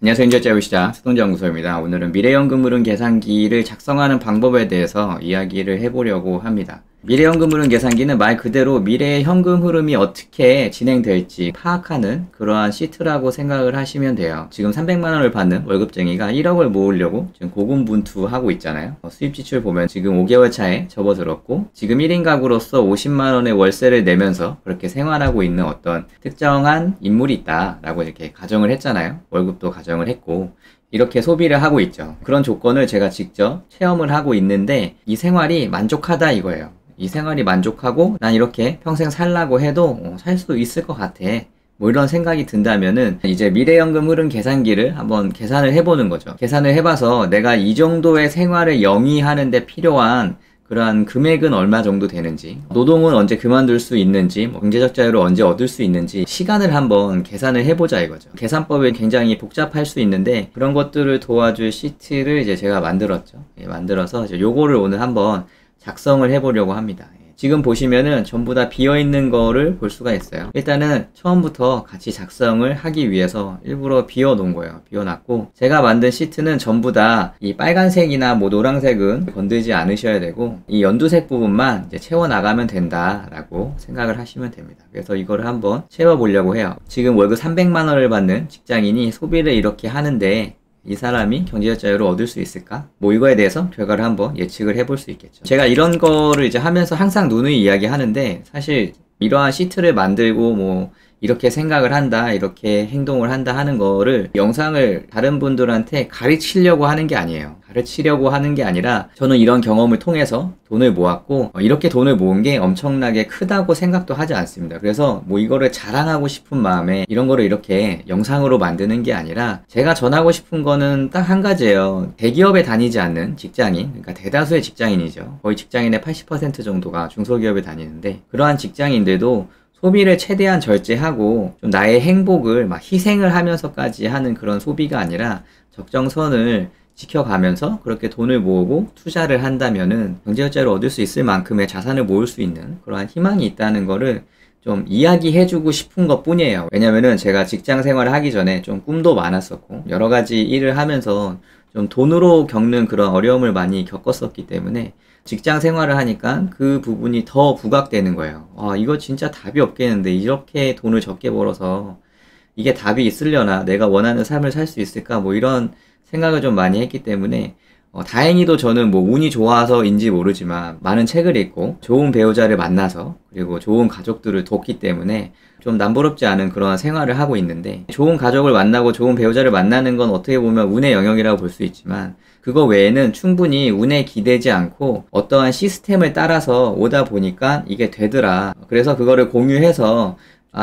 안녕하세요. 인재자유시장 수동자연구소입니다. 오늘은 미래연금흐름 계산기를 작성하는 방법에 대해서 이야기를 해보려고 합니다. 미래연금흐름 계산기는 말 그대로 미래의 현금 흐름이 어떻게 진행될지 파악하는 그러한 시트라고 생각을 하시면 돼요. 지금 300만원을 받는 월급쟁이가 1억을 모으려고 지금 고군분투하고 있잖아요. 수입 지출 보면 지금 5개월 차에 접어들었고 지금 1인 가구로서 50만원의 월세를 내면서 그렇게 생활하고 있는 어떤 특정한 인물이 있다라고 이렇게 가정을 했잖아요. 월급도 가정을 했고 이렇게 소비를 하고 있죠. 그런 조건을 제가 직접 체험을 하고 있는데 이 생활이 만족하다 이거예요. 이 생활이 만족하고 난 이렇게 평생 살라고 해도 살 수도 있을 것 같아. 뭐 이런 생각이 든다면은 이제 미래연금 흐름 계산기를 한번 계산을 해보는 거죠. 계산을 해봐서 내가 이 정도의 생활을 영위하는데 필요한 그러한 금액은 얼마 정도 되는지, 노동은 언제 그만둘 수 있는지, 경제적 자유를 언제 얻을 수 있는지 시간을 한번 계산을 해보자 이거죠. 계산법이 굉장히 복잡할 수 있는데 그런 것들을 도와줄 시트를 이제 제가 만들었죠. 만들어서 이제 요거를 오늘 한번 작성을 해보려고 합니다. 지금 보시면은 전부 다 비어있는 거를 볼 수가 있어요. 일단은 처음부터 같이 작성을 하기 위해서 일부러 비워놓은 거예요. 비워놨고 제가 만든 시트는 전부 다 이 빨간색이나 뭐 노란색은 건들지 않으셔야 되고 이 연두색 부분만 이제 채워나가면 된다라고 생각을 하시면 됩니다. 그래서 이거를 한번 채워보려고 해요. 지금 월급 300만원을 받는 직장인이 소비를 이렇게 하는데 이 사람이 경제적 자유를 얻을 수 있을까? 뭐 이거에 대해서 결과를 한번 예측을 해볼 수 있겠죠. 제가 이런 거를 이제 하면서 항상 누누이 이야기하는데 사실 이러한 시트를 만들고 뭐 이렇게 생각을 한다, 이렇게 행동을 한다 하는 거를 영상을 다른 분들한테 가르치려고 하는 게 아니에요. 가르치려고 하는 게 아니라 저는 이런 경험을 통해서 돈을 모았고 이렇게 돈을 모은 게 엄청나게 크다고 생각도 하지 않습니다. 그래서 뭐 이거를 자랑하고 싶은 마음에 이런 거를 이렇게 영상으로 만드는 게 아니라 제가 전하고 싶은 거는 딱 한 가지예요. 대기업에 다니지 않는 직장인, 그러니까 대다수의 직장인이죠. 거의 직장인의 80% 정도가 중소기업에 다니는데 그러한 직장인들도 소비를 최대한 절제하고 좀 나의 행복을 막 희생을 하면서까지 하는 그런 소비가 아니라 적정선을 지켜가면서 그렇게 돈을 모으고 투자를 한다면은 경제적 자유를 얻을 수 있을 만큼의 자산을 모을 수 있는 그러한 희망이 있다는 거를 좀 이야기해주고 싶은 것 뿐이에요. 왜냐면은 제가 직장 생활을 하기 전에 좀 꿈도 많았었고 여러 가지 일을 하면서 좀 돈으로 겪는 그런 어려움을 많이 겪었었기 때문에 직장 생활을 하니까 그 부분이 더 부각되는 거예요. 이거 진짜 답이 없겠는데 이렇게 돈을 적게 벌어서 이게 답이 있으려나, 내가 원하는 삶을 살 수 있을까, 뭐 이런 생각을 좀 많이 했기 때문에 다행히도 저는 뭐 운이 좋아서인지 모르지만 많은 책을 읽고 좋은 배우자를 만나서 그리고 좋은 가족들을 돕기 때문에 좀 남부럽지 않은 그런 생활을 하고 있는데, 좋은 가족을 만나고 좋은 배우자를 만나는 건 어떻게 보면 운의 영역이라고 볼 수 있지만 그거 외에는 충분히 운에 기대지 않고 어떠한 시스템을 따라서 오다 보니까 이게 되더라. 그래서 그거를 공유해서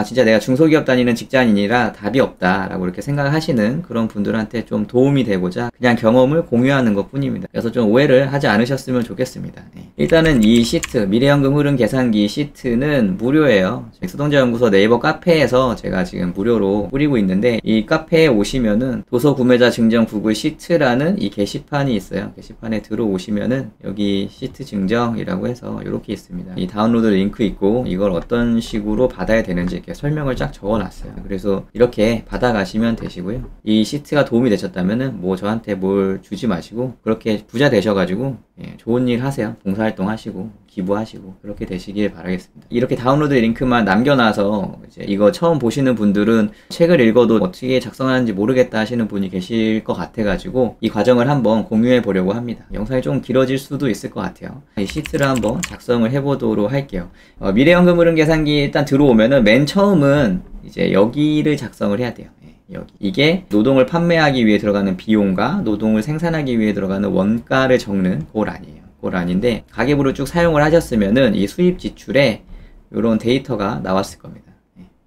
진짜 내가 중소기업 다니는 직장인이라 답이 없다라고 이렇게 생각하시는 그런 분들한테 좀 도움이 되고자 그냥 경험을 공유하는 것 뿐입니다. 그래서 좀 오해를 하지 않으셨으면 좋겠습니다. 일단은 이 시트, 미래연금 흐름 계산기 시트는 무료예요. 수동자연구소 네이버 카페에서 제가 지금 무료로 뿌리고 있는데 이 카페에 오시면은 도서 구매자 증정 구글 시트라는 이 게시판이 있어요. 게시판에 들어오시면은 여기 시트 증정이라고 해서 이렇게 있습니다. 이 다운로드 링크 있고 이걸 어떤 식으로 받아야 되는지 이렇게 설명을 쫙 적어놨어요. 그래서 이렇게 받아가시면 되시고요. 이 시트가 도움이 되셨다면은 뭐 저한테 뭘 주지 마시고 그렇게 부자 되셔가지고 좋은 일 하세요. 봉사활동 하시고 기부하시고 그렇게 되시길 바라겠습니다. 이렇게 다운로드 링크만 남겨놔서 이제 이거 처음 보시는 분들은 책을 읽어도 어떻게 작성하는지 모르겠다 하시는 분이 계실 것 같아가지고 이 과정을 한번 공유해 보려고 합니다. 영상이 좀 길어질 수도 있을 것 같아요. 이 시트를 한번 작성을 해보도록 할게요. 미래연금 흐름 계산기 일단 들어오면은 맨 처음은 이제 여기를 작성을 해야 돼요. 여기. 이게 노동을 판매하기 위해 들어가는 비용과 노동을 생산하기 위해 들어가는 원가를 적는 고란이에요. 고란인데 가계부를 쭉 사용을 하셨으면은 이 수입 지출에 이런 데이터가 나왔을 겁니다.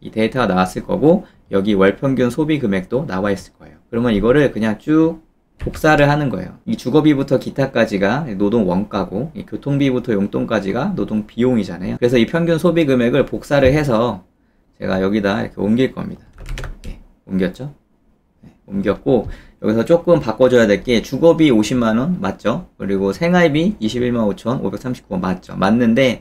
이 데이터가 나왔을 거고 여기 월평균 소비 금액도 나와 있을 거예요. 그러면 이거를 그냥 쭉 복사를 하는 거예요. 이 주거비부터 기타까지가 노동 원가고 이 교통비부터 용돈까지가 노동 비용이잖아요. 그래서 이 평균 소비 금액을 복사를 해서 제가 여기다 이렇게 옮길 겁니다. 옮겼죠? 옮겼고 여기서 조금 바꿔줘야 될 게 주거비 50만원 맞죠? 그리고 생활비 21만 5,539원 맞죠? 맞는데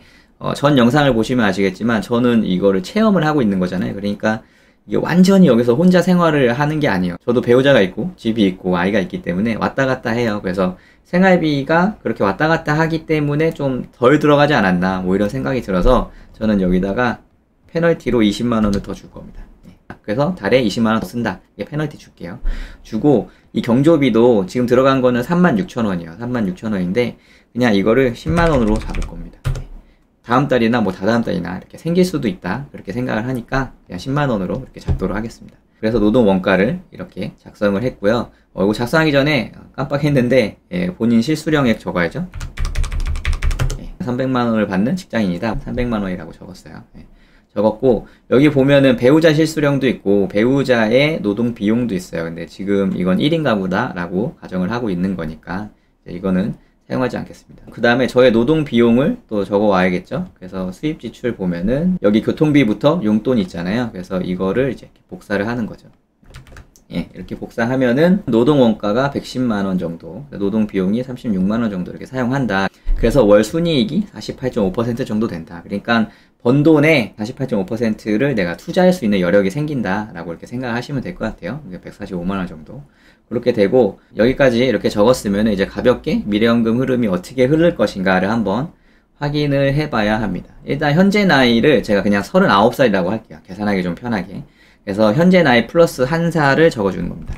전 영상을 보시면 아시겠지만 저는 이거를 체험을 하고 있는 거잖아요. 그러니까 이게 완전히 여기서 혼자 생활을 하는 게 아니에요. 저도 배우자가 있고 집이 있고 아이가 있기 때문에 왔다 갔다 해요. 그래서 생활비가 그렇게 왔다 갔다 하기 때문에 좀 덜 들어가지 않았나 뭐 이런 생각이 들어서 저는 여기다가 페널티로 20만 원을 더 줄 겁니다. 그래서 달에 20만 원 더 쓴다. 이게 페널티 줄게요. 주고 이 경조비도 지금 들어간 거는 36,000원이에요. 36,000원인데 그냥 이거를 10만 원으로 잡을 겁니다. 다음 달이나 뭐 다다음 달이나 이렇게 생길 수도 있다. 그렇게 생각을 하니까 그냥 10만 원으로 이렇게 잡도록 하겠습니다. 그래서 노동 원가를 이렇게 작성을 했고요. 이거 작성하기 전에 깜빡했는데 본인 실수령액 적어야죠. 300만 원을 받는 직장인이다. 300만 원이라고 적었어요. 적었고 여기 보면은 배우자 실수령도 있고 배우자의 노동 비용도 있어요. 근데 지금 이건 1인 가구다 라고 가정을 하고 있는 거니까 이거는 사용하지 않겠습니다. 그 다음에 저의 노동 비용을 또 적어 와야겠죠. 그래서 수입 지출 보면은 여기 교통비부터 용돈 있잖아요. 그래서 이거를 이제 복사를 하는 거죠. 이렇게 복사하면은 노동 원가가 110만 원 정도, 노동 비용이 36만 원 정도 이렇게 사용한다. 그래서 월 순이익이 48.5% 정도 된다. 그러니까 번 돈의 48.5%를 내가 투자할 수 있는 여력이 생긴다라고 이렇게 생각하시면 될 것 같아요. 145만 원 정도. 그렇게 되고 여기까지 이렇게 적었으면 이제 가볍게 미래연금 흐름이 어떻게 흐를 것인가를 한번 확인을 해봐야 합니다. 일단 현재 나이를 제가 그냥 39살이라고 할게요. 계산하기 좀 편하게. 그래서 현재 나이 플러스 1살을 적어주는 겁니다.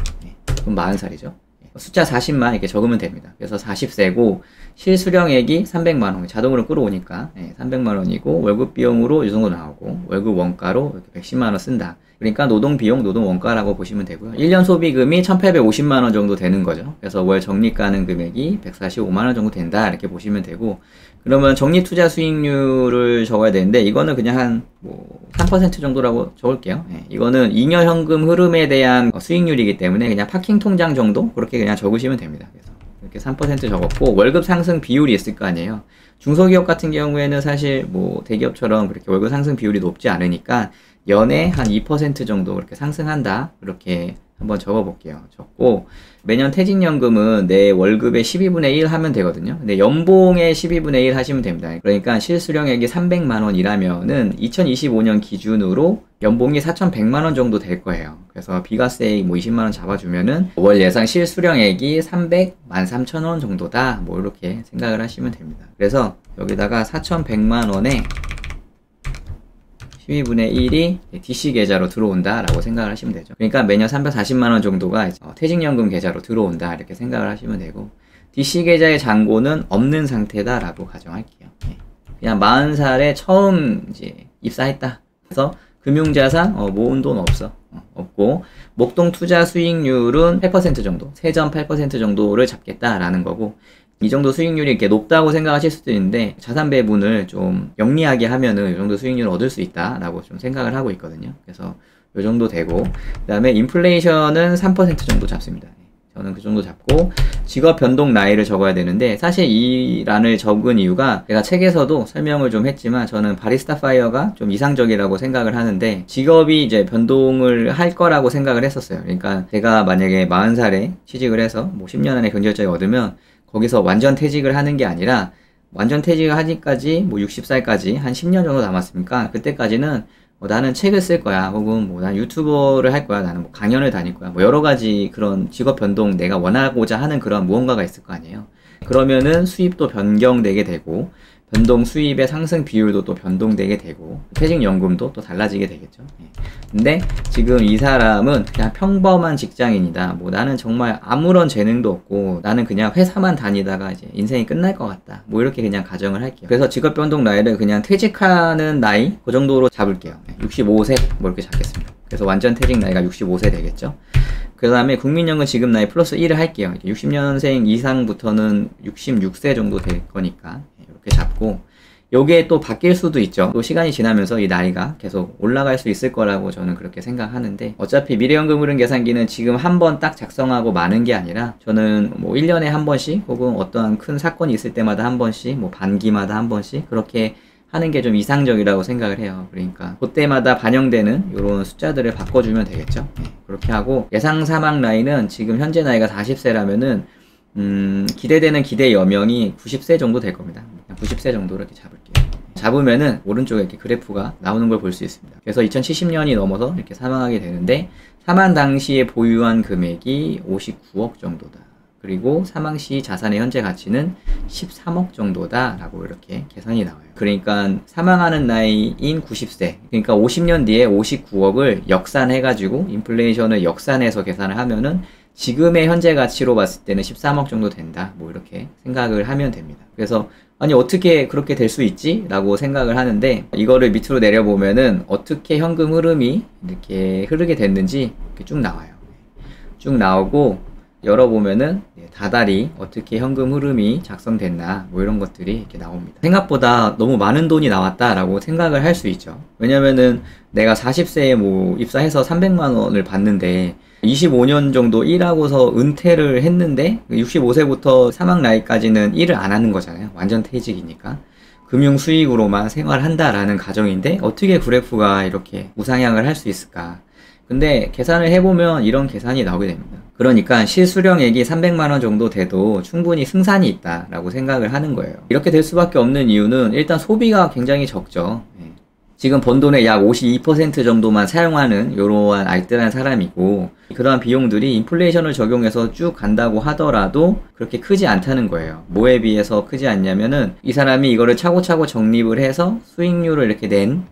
그럼 40살이죠. 숫자 40만 이렇게 적으면 됩니다. 그래서 40세고 실수령액이 300만원 자동으로 끌어오니까 300만원이고 월급 비용으로 이 정도 나오고 월급 원가로 110만원 쓴다. 그러니까 노동 비용, 노동 원가라고 보시면 되고요. 1년 소비금이 1850만원 정도 되는 거죠. 그래서 월 적립 가능 금액이 145만원 정도 된다 이렇게 보시면 되고, 그러면 적립 투자 수익률을 적어야 되는데 이거는 그냥 한 3% 정도라고 적을게요. 이거는 잉여 현금 흐름에 대한 수익률이기 때문에 그냥 파킹 통장 정도 그렇게 그냥 적으시면 됩니다. 그래서 이렇게 3% 적었고, 월급 상승 비율이 있을 거 아니에요. 중소기업 같은 경우에는 사실 뭐 대기업처럼 그렇게 월급 상승 비율이 높지 않으니까 연에 한 2% 정도 그렇게 상승한다. 그렇게 한번 적어볼게요. 적고, 매년 퇴직연금은 내 월급의 12분의 1 하면 되거든요. 근데 연봉의 12분의 1 하시면 됩니다. 그러니까 실수령액이 300만원이라면은 2025년 기준으로 연봉이 4,100만원 정도 될 거예요. 그래서 비과세 뭐 20만원 잡아주면은 월 예상 실수령액이 313,000원 정도다. 뭐 이렇게 생각을 하시면 됩니다. 그래서 여기다가 4,100만원에 12분의 1이 DC 계좌로 들어온다 라고 생각을 하시면 되죠. 그러니까 매년 340만원 정도가 퇴직연금 계좌로 들어온다 이렇게 생각을 하시면 되고, DC 계좌의 잔고는 없는 상태다 라고 가정할게요. 그냥 40살에 처음 이제 입사했다. 그래서 금융자산 모은 돈 없고, 목동 투자 수익률은 8% 정도, 세전 8% 정도를 잡겠다라는 거고, 이 정도 수익률이 이렇게 높다고 생각하실 수도 있는데 자산 배분을 좀 영리하게 하면은 이 정도 수익률을 얻을 수 있다라고 좀 생각을 하고 있거든요. 그래서 이 정도 되고, 그 다음에 인플레이션은 3% 정도 잡습니다. 저는 그 정도 잡고, 직업 변동 나이를 적어야 되는데 사실 이 란을 적은 이유가 제가 책에서도 설명을 좀 했지만 저는 바리스타 파이어가 좀 이상적이라고 생각을 하는데 직업이 이제 변동을 할 거라고 생각을 했었어요. 그러니까 제가 만약에 40살에 취직을 해서 뭐 10년 안에 경제적이 얻으면 거기서 완전 퇴직을 하는 게 아니라 완전 퇴직을 하기까지 뭐 60살까지 한 10년 정도 남았으니까 그때까지는 나는 책을 쓸 거야, 혹은 뭐 난 유튜버를 할 거야, 나는 뭐 강연을 다닐 거야, 뭐 여러 가지 그런 직업 변동 내가 원하고자 하는 그런 무언가가 있을 거 아니에요. 그러면은 수입도 변경되게 되고 변동 수입의 상승 비율도 또 변동되게 되고 퇴직연금도 또 달라지게 되겠죠. 근데 지금 이 사람은 그냥 평범한 직장인이다. 뭐 나는 정말 아무런 재능도 없고 나는 그냥 회사만 다니다가 이제 인생이 끝날 것 같다. 뭐 이렇게 그냥 가정을 할게요. 그래서 직업 변동 나이를 그냥 퇴직하는 나이 그 정도로 잡을게요. 65세 뭐 이렇게 잡겠습니다. 그래서 완전 퇴직 나이가 65세 되겠죠. 그 다음에 국민연금 지급 나이 플러스 1을 할게요. 60년생 이상부터는 66세 정도 될 거니까 이렇게 잡고, 요게 또 바뀔 수도 있죠. 또 시간이 지나면서 이 나이가 계속 올라갈 수 있을 거라고 저는 그렇게 생각하는데, 어차피 미래연금 흐름 계산기는 지금 한 번 딱 작성하고 마는 게 아니라 저는 뭐 1년에 한 번씩 혹은 어떠한 큰 사건이 있을 때마다 한 번씩 뭐 반기마다 한 번씩 그렇게 하는 게 좀 이상적이라고 생각을 해요. 그러니까 그때마다 반영되는 이런 숫자들을 바꿔주면 되겠죠. 그렇게 하고, 예상 사망 나이는 지금 현재 나이가 40세라면은 기대되는 기대 여명이 90세 정도 될 겁니다. 90세 정도 이렇게 잡을게요. 잡으면은 오른쪽에 이렇게 그래프가 나오는 걸 볼 수 있습니다. 그래서 2070년이 넘어서 이렇게 사망하게 되는데, 사망 당시에 보유한 금액이 59억 정도다. 그리고 사망 시 자산의 현재 가치는 13억 정도다 라고 이렇게 계산이 나와요. 그러니까 사망하는 나이인 90세, 그러니까 50년 뒤에 59억을 역산해가지고 인플레이션을 역산해서 계산을 하면은 지금의 현재 가치로 봤을 때는 13억 정도 된다, 뭐 이렇게 생각을 하면 됩니다. 그래서 아니 어떻게 그렇게 될 수 있지? 라고 생각을 하는데, 이거를 밑으로 내려보면은 어떻게 현금 흐름이 이렇게 흐르게 됐는지 이렇게 쭉 나와요. 쭉 나오고 열어보면은 다달이 어떻게 현금 흐름이 작성됐나, 뭐 이런 것들이 이렇게 나옵니다. 생각보다 너무 많은 돈이 나왔다라고 생각을 할 수 있죠. 왜냐면은 내가 40세에 뭐 입사해서 300만 원을 받는데 25년 정도 일하고서 은퇴를 했는데 65세부터 사망 나이까지는 일을 안 하는 거잖아요. 완전 퇴직이니까. 금융 수익으로만 생활한다라는 가정인데 어떻게 그래프가 이렇게 우상향을 할 수 있을까? 근데 계산을 해보면 이런 계산이 나오게 됩니다. 그러니까 실수령액이 300만 원 정도 돼도 충분히 승산이 있다라고 생각을 하는 거예요. 이렇게 될 수밖에 없는 이유는 일단 소비가 굉장히 적죠. 지금 번 돈의 약 52% 정도만 사용하는 이러한 알뜰한 사람이고, 그러한 비용들이 인플레이션을 적용해서 쭉 간다고 하더라도 그렇게 크지 않다는 거예요. 뭐에 비해서 크지 않냐면은 이 사람이 이거를 차고차고 적립을 해서 수익률을 이렇게 낸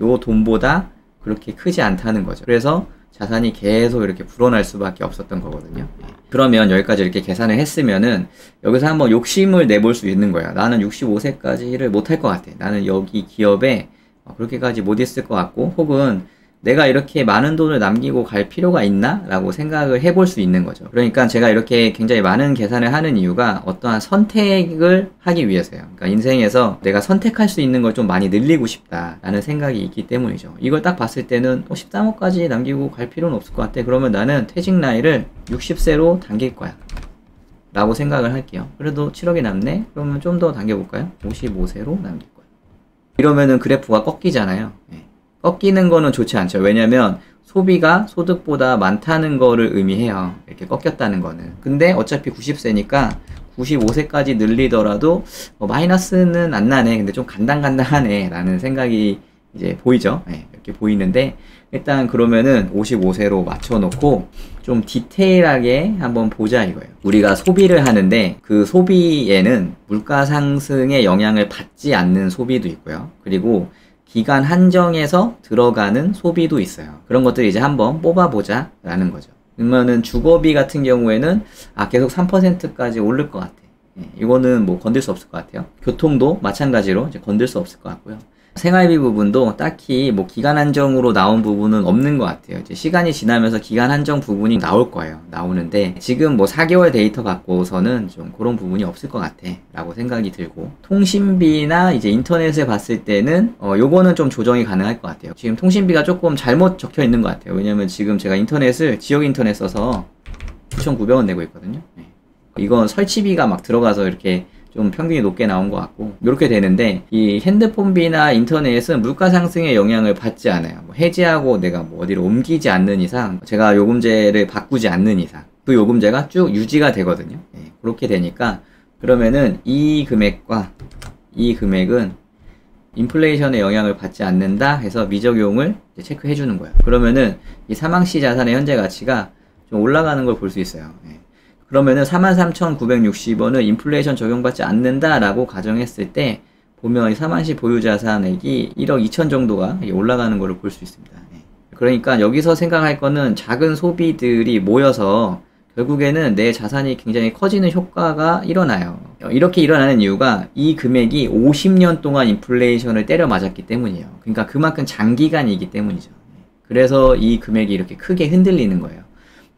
요 돈보다 그렇게 크지 않다는 거죠. 그래서 자산이 계속 이렇게 불어날 수밖에 없었던 거거든요. 그러면 여기까지 이렇게 계산을 했으면은 여기서 한번 욕심을 내볼 수 있는 거예요. 나는 65세까지 일을 못할 것 같아. 나는 여기 기업에 그렇게까지 못 있을 것 같고, 혹은 내가 이렇게 많은 돈을 남기고 갈 필요가 있나? 라고 생각을 해볼 수 있는 거죠. 그러니까 제가 이렇게 굉장히 많은 계산을 하는 이유가 어떠한 선택을 하기 위해서요. 그러니까 인생에서 내가 선택할 수 있는 걸 좀 많이 늘리고 싶다라는 생각이 있기 때문이죠. 이걸 딱 봤을 때는 13억까지 남기고 갈 필요는 없을 것 같아. 그러면 나는 퇴직 나이를 60세로 당길 거야 라고 생각을 할게요. 그래도 7억이 남네? 그러면 좀 더 당겨볼까요? 55세로 남길 거야. 이러면은 그래프가 꺾이잖아요. 꺾이는 거는 좋지 않죠. 왜냐면 소비가 소득보다 많다는 거를 의미해요. 이렇게 꺾였다는 거는. 근데 어차피 90세니까 95세까지 늘리더라도 마이너스는 안 나네. 근데 좀 간당간당하네 라는 생각이 이제 보이죠. 이렇게 보이는데, 일단 그러면은 55세로 맞춰놓고 좀 디테일하게 한번 보자 이거예요. 우리가 소비를 하는데 그 소비에는 물가 상승의 영향을 받지 않는 소비도 있고요. 그리고 기간 한정에서 들어가는 소비도 있어요. 그런 것들 이제 한번 뽑아보자 라는 거죠. 그러면은 주거비 같은 경우에는 계속 3%까지 오를 것 같아. 이거는 뭐 건들 수 없을 것 같아요. 교통도 마찬가지로 이제 건들 수 없을 것 같고요. 생활비 부분도 딱히 뭐 기간 한정으로 나온 부분은 없는 것 같아요. 이제 시간이 지나면서 기간 한정 부분이 나올 거예요. 나오는데 지금 뭐 4개월 데이터 갖고서는 좀 그런 부분이 없을 것 같아 라고 생각이 들고, 통신비나 이제 인터넷에 봤을 때는 요거는 좀 조정이 가능할 것 같아요. 지금 통신비가 조금 잘못 적혀 있는 것 같아요. 왜냐면 지금 제가 인터넷을 지역 인터넷 써서 9,900원 내고 있거든요. 이건 설치비가 막 들어가서 이렇게 좀 평균이 높게 나온 것 같고, 이렇게 되는데 이 핸드폰비나 인터넷은 물가 상승의 영향을 받지 않아요. 뭐 해지하고 내가 뭐 어디로 옮기지 않는 이상, 제가 요금제를 바꾸지 않는 이상 그 요금제가 쭉 유지가 되거든요. 그렇게 되니까 그러면은 이 금액과 이 금액은 인플레이션의 영향을 받지 않는다 해서 미적용을 체크해 주는 거예요. 그러면은 이 사망시 자산의 현재 가치가 좀 올라가는 걸 볼 수 있어요. 그러면은 43,960원을 인플레이션 적용받지 않는다라고 가정했을 때 보면 사망시 보유자산액이 1억 2천 정도가 올라가는 것을 볼 수 있습니다. 그러니까 여기서 생각할 거는 작은 소비들이 모여서 결국에는 내 자산이 굉장히 커지는 효과가 일어나요. 이렇게 일어나는 이유가 이 금액이 50년 동안 인플레이션을 때려 맞았기 때문이에요. 그러니까 그만큼 장기간이기 때문이죠. 그래서 이 금액이 이렇게 크게 흔들리는 거예요.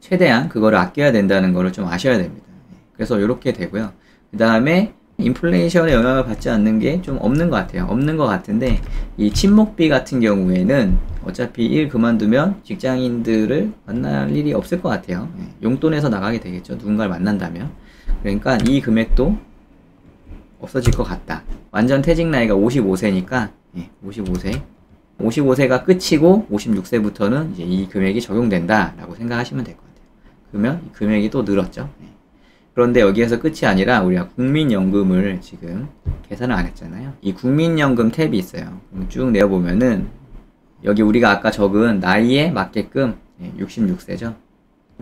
최대한 그거를 아껴야 된다는 거를 좀 아셔야 됩니다. 그래서 이렇게 되고요. 그 다음에 인플레이션의 영향을 받지 않는 게 좀 없는 것 같아요. 없는 것 같은데 이 친목비 같은 경우에는 어차피 일 그만두면 직장인들을 만날 일이 없을 것 같아요. 용돈에서 나가게 되겠죠. 누군가를 만난다면. 그러니까 이 금액도 없어질 것 같다. 완전 퇴직 나이가 55세니까 55세가 끝이고 56세부터는 이제 이 금액이 적용된다라고 생각하시면 될 것 같아요. 그러면 이 금액이 또 늘었죠. 그런데 여기에서 끝이 아니라 우리가 국민연금을 지금 계산을 안 했잖아요. 이 국민연금 탭이 있어요. 쭉 내려보면은 여기 우리가 아까 적은 나이에 맞게끔 66세죠.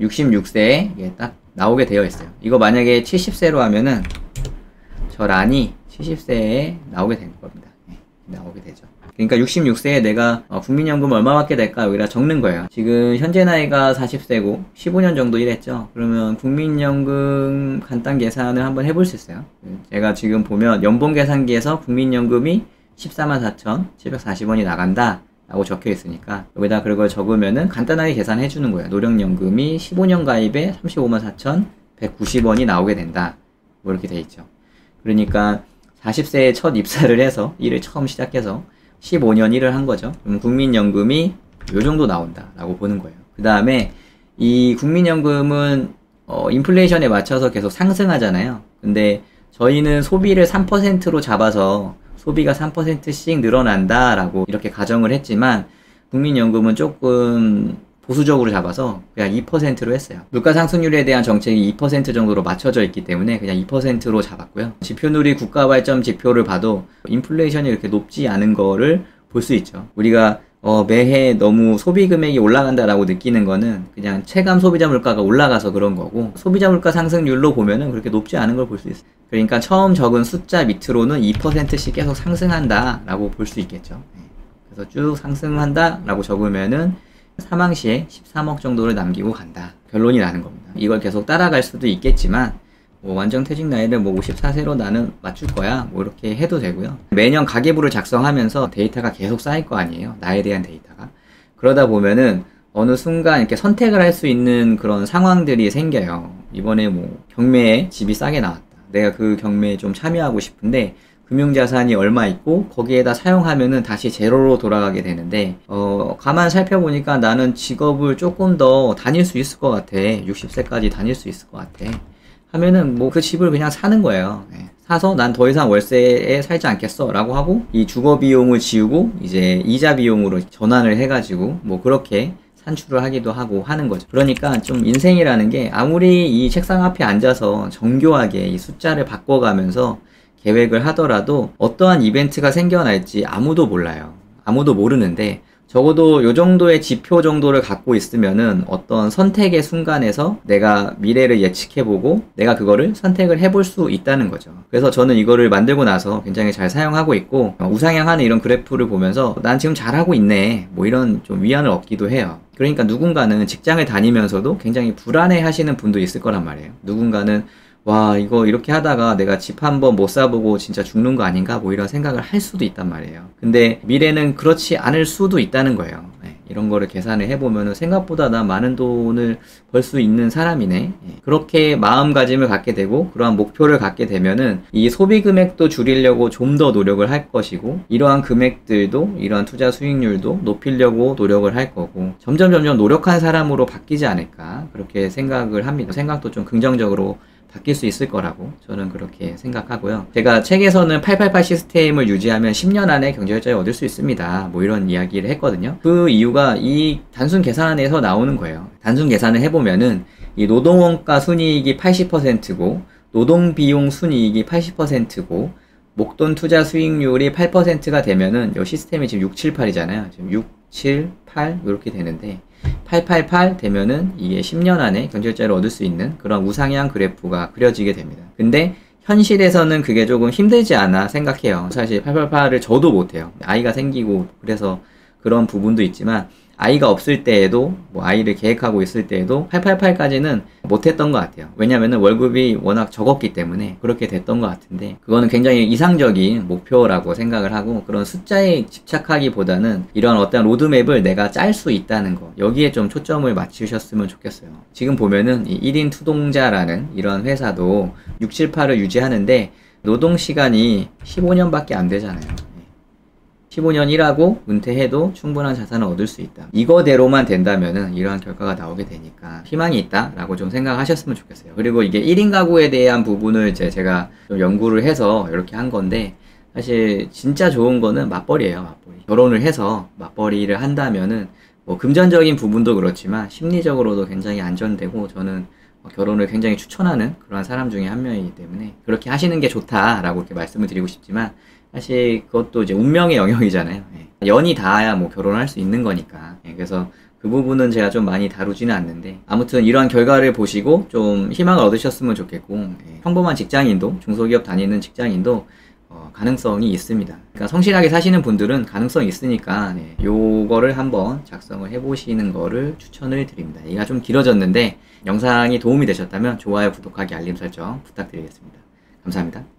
66세에 딱 나오게 되어 있어요. 이거 만약에 70세로 하면은 저 란이 70세에 나오게 된 겁니다. 나오게 되죠. 그러니까 66세에 내가 국민연금 얼마 받게 될까 여기다 적는 거예요. 지금 현재 나이가 40세고 15년 정도 일했죠. 그러면 국민연금 간단 계산을 한번 해볼 수 있어요. 제가 지금 보면 연봉계산기에서 국민연금이 144,740원이 나간다 라고 적혀 있으니까 여기다 그걸 적으면은 간단하게 계산해 주는 거예요. 노령연금이 15년 가입에 354,190원이 나오게 된다. 뭐 이렇게 돼 있죠. 그러니까 40세에 첫 입사를 해서 일을 처음 시작해서 15년 일을 한 거죠. 그럼 국민연금이 요 정도 나온다 라고 보는 거예요. 그 다음에 이 국민연금은 인플레이션에 맞춰서 계속 상승하잖아요. 근데 저희는 소비를 3%로 잡아서 소비가 3%씩 늘어난다 라고 이렇게 가정을 했지만 국민연금은 조금 보수적으로 잡아서 그냥 2%로 했어요. 물가 상승률에 대한 정책이 2% 정도로 맞춰져 있기 때문에 그냥 2%로 잡았고요. 지표누리 국가발전 지표를 봐도 인플레이션이 이렇게 높지 않은 거를 볼 수 있죠. 우리가 매해 너무 소비 금액이 올라간다라고 느끼는 거는 그냥 체감 소비자 물가가 올라가서 그런 거고 소비자 물가 상승률로 보면은 그렇게 높지 않은 걸 볼 수 있어요. 그러니까 처음 적은 숫자 밑으로는 2%씩 계속 상승한다라고 볼 수 있겠죠. 그래서 쭉 상승한다라고 적으면은 사망시에 13억 정도를 남기고 간다. 결론이 나는 겁니다. 이걸 계속 따라갈 수도 있겠지만 뭐 완전 퇴직 나이를 뭐 54세로 나는 맞출 거야 뭐 이렇게 해도 되고요. 매년 가계부를 작성하면서 데이터가 계속 쌓일 거 아니에요. 나에 대한 데이터가. 그러다 보면은 어느 순간 이렇게 선택을 할 수 있는 그런 상황들이 생겨요. 이번에 뭐 경매에 집이 싸게 나왔다. 내가 그 경매에 좀 참여하고 싶은데 금융자산이 얼마 있고 거기에다 사용하면은 다시 제로로 돌아가게 되는데 가만 살펴보니까 나는 직업을 조금 더 다닐 수 있을 것 같아. 60세까지 다닐 수 있을 것 같아. 하면은 뭐 그 집을 그냥 사는 거예요. 사서 난 더 이상 월세에 살지 않겠어 라고 하고 이 주거 비용을 지우고 이제 이자 비용으로 전환을 해가지고 뭐 그렇게 산출을 하기도 하고 하는 거죠. 그러니까 좀 인생이라는 게 아무리 이 책상 앞에 앉아서 정교하게 이 숫자를 바꿔가면서 계획을 하더라도 어떠한 이벤트가 생겨날지 아무도 몰라요. 아무도 모르는데 적어도 요 정도의 지표 정도를 갖고 있으면은 어떤 선택의 순간에서 내가 미래를 예측해보고 내가 그거를 선택을 해볼 수 있다는 거죠. 그래서 저는 이거를 만들고 나서 굉장히 잘 사용하고 있고 우상향하는 이런 그래프를 보면서 난 지금 잘하고 있네 뭐 이런 좀 위안을 얻기도 해요. 그러니까 누군가는 직장을 다니면서도 굉장히 불안해 하시는 분도 있을 거란 말이에요. 누군가는 와 이거 이렇게 하다가 내가 집 한번 못 사보고 진짜 죽는 거 아닌가 뭐 이런 생각을 할 수도 있단 말이에요. 근데 미래는 그렇지 않을 수도 있다는 거예요. 이런 거를 계산을 해보면 생각보다 나 많은 돈을 벌 수 있는 사람이네. 그렇게 마음가짐을 갖게 되고 그러한 목표를 갖게 되면은 이 소비 금액도 줄이려고 좀 더 노력을 할 것이고 이러한 금액들도 이러한 투자 수익률도 높이려고 노력을 할 거고 점점 노력한 사람으로 바뀌지 않을까 그렇게 생각을 합니다. 생각도 좀 긍정적으로 바뀔 수 있을 거라고 저는 그렇게 생각하고요. 제가 책에서는 888 시스템을 유지하면 10년 안에 경제활자를 얻을 수 있습니다. 뭐 이런 이야기를 했거든요. 그 이유가 이 단순 계산에서 나오는 거예요. 단순 계산을 해보면은 이 노동원가 순이익이 80%고 노동비용 순이익이 80%고 목돈 투자 수익률이 8%가 되면은 이 시스템이 지금 678이잖아요. 지금 6, 7, 8 이렇게 되는데 888 되면은 이게 10년 안에 경제활자를 얻을 수 있는 그런 우상향 그래프가 그려지게 됩니다. 근데 현실에서는 그게 조금 힘들지 않아 생각해요. 사실 888을 저도 못해요. 아이가 생기고 그래서 그런 부분도 있지만 아이가 없을 때에도 뭐 아이를 계획하고 있을 때에도 888까지는 못했던 것 같아요. 왜냐면은 월급이 워낙 적었기 때문에 그렇게 됐던 것 같은데 그거는 굉장히 이상적인 목표라고 생각을 하고 그런 숫자에 집착하기보다는 이런 어떤 로드맵을 내가 짤 수 있다는 거 여기에 좀 초점을 맞추셨으면 좋겠어요. 지금 보면은 이 1인 투동자라는 이런 회사도 678을 유지하는데 노동시간이 15년밖에 안 되잖아요. 15년 일하고 은퇴해도 충분한 자산을 얻을 수 있다. 이거대로만 된다면은 이러한 결과가 나오게 되니까 희망이 있다라고 좀 생각하셨으면 좋겠어요. 그리고 이게 1인 가구에 대한 부분을 제가 좀 연구를 해서 이렇게 한 건데 사실 진짜 좋은 거는 맞벌이에요. 맞벌이. 결혼을 해서 맞벌이를 한다면은 뭐 금전적인 부분도 그렇지만 심리적으로도 굉장히 안전되고 저는 결혼을 굉장히 추천하는 그런 사람 중에 한 명이기 때문에 그렇게 하시는 게 좋다라고 이렇게 말씀을 드리고 싶지만, 사실 그것도 이제 운명의 영역이잖아요. 예. 연이 닿아야 뭐 결혼을 할 수 있는 거니까. 예, 그래서 그 부분은 제가 좀 많이 다루지는 않는데, 아무튼 이러한 결과를 보시고 좀 희망을 얻으셨으면 좋겠고, 예, 평범한 직장인도, 중소기업 다니는 직장인도 가능성이 있습니다. 그러니까 성실하게 사시는 분들은 가능성이 있으니까, 네, 요거를 한번 작성을 해보시는 거를 추천을 드립니다. 얘가 좀 길어졌는데 영상이 도움이 되셨다면 좋아요, 구독하기, 알림 설정 부탁드리겠습니다. 감사합니다.